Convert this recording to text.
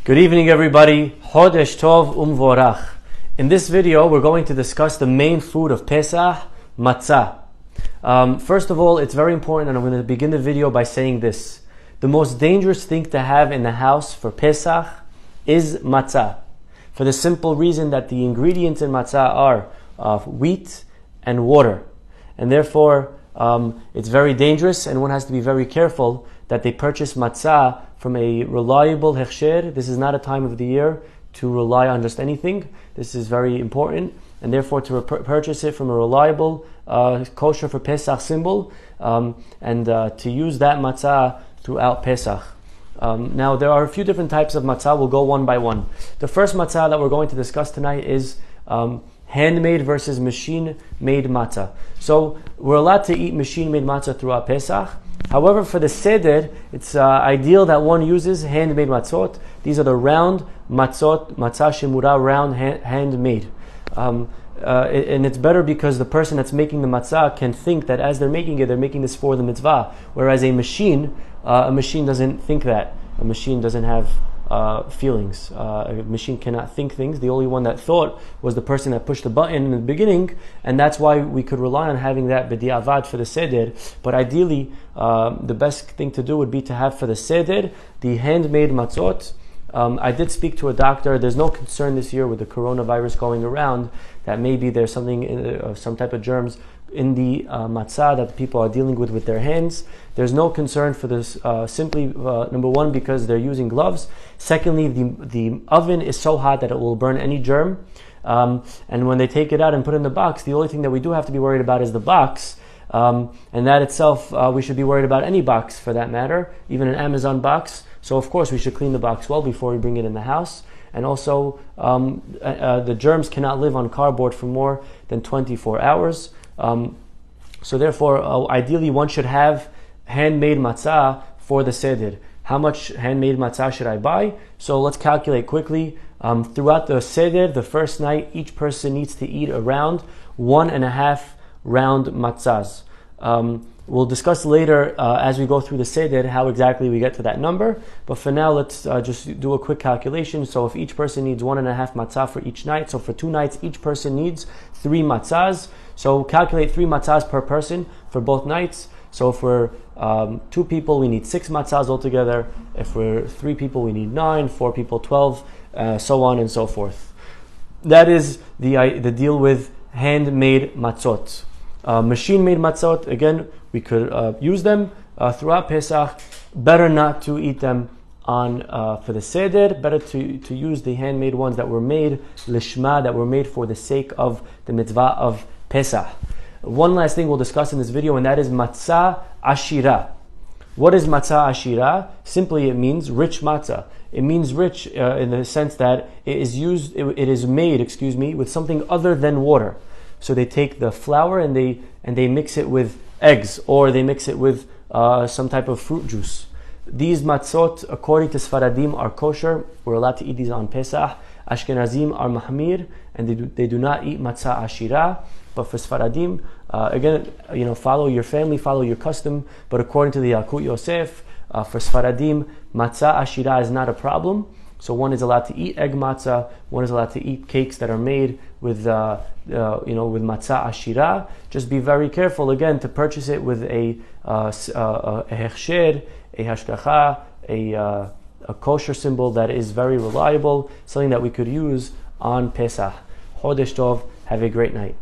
Good evening, everybody. Chodesh Tov Umvorach. In this video, we're going to discuss the main food of Pesach, Matzah. First of all, it's very important, and I'm going to begin the video by saying this. The most dangerous thing to have in the house for Pesach is Matzah. For the simple reason that the ingredients in Matzah are wheat and water. And therefore, it's very dangerous, and one has to be very careful that they purchase Matzah from a reliable hechsher. This is not a time of the year to rely on just anything. This is very important, and therefore to purchase it from a reliable kosher for Pesach symbol, and to use that matzah throughout Pesach. Now there are a few different types of matzah. We'll go one by one. The first matzah that we're going to discuss tonight is handmade versus machine-made matzah. So we're allowed to eat machine-made matzah throughout Pesach. However, for the seder, it's ideal that one uses handmade matzot. These are the round matzot, matzah shemura, round handmade. And it's better because the person that's making the matzah can think that as they're making it, they're making this for the mitzvah. Whereas a machine doesn't think that. A machine doesn't have feelings. A machine cannot think things. The only one that thought was the person that pushed the button in the beginning, and that's why we could rely on having that b'di'avad for the seder. But ideally, the best thing to do would be to have for the seder the handmade matzot. I did speak to a doctor. There's no concern this year with the coronavirus going around that maybe there's something, some type of germs in the matzah that people are dealing with their hands. There's no concern for this, simply, number one, because they're using gloves. Secondly, the oven is so hot that it will burn any germ. And when they take it out and put it in the box, the only thing that we do have to be worried about is the box. And that itself, we should be worried about any box for that matter, even an Amazon box. So of course we should clean the box well before we bring it in the house. And also, the germs cannot live on cardboard for more than 24 hours. So therefore, ideally one should have handmade matzah for the seder. How much handmade matzah should I buy? So let's calculate quickly. Throughout the seder, the first night, each person needs to eat around 1.5 round matzahs. We'll discuss later as we go through the seder how exactly we get to that number. But for now, let's just do a quick calculation. So if each person needs 1.5 matzah for each night, so for 2 nights, each person needs 3 matzahs. So calculate 3 matzahs per person for both nights. So if we're 2 people, we need 6 matzahs altogether. If we're 3 people, we need 9, 4 people, 12, so on and so forth. That is the deal with handmade matzot. Machine-made matzot, again, we could use them throughout Pesach. Better not to eat them on for the seder. Better to use the handmade ones that were made lishma, that were made for the sake of the mitzvah of Pesach. One last thing we'll discuss in this video, and that is matzah ashira. What is matzah ashira? Simply, it means rich matzah. It means rich in the sense that it is made with something other than water. So they take the flour and they mix it with eggs, or they mix it with some type of fruit juice. These matzot, according to Sfaradim, are kosher. We're allowed to eat these on Pesach. Ashkenazim are mahmir, and they do not eat matzah ashira. But for Sfaradim, again, follow your family, follow your custom. But according to the Yalkut Yosef, for Sfaradim, matzah ashira is not a problem. So one is allowed to eat egg matzah. One is allowed to eat cakes that are made with matzah ashira. Just be very careful again to purchase it with a hechsher, a hashgacha, a kosher symbol that is very reliable, something that we could use on Pesach. Chodesh Tov. Have a great night.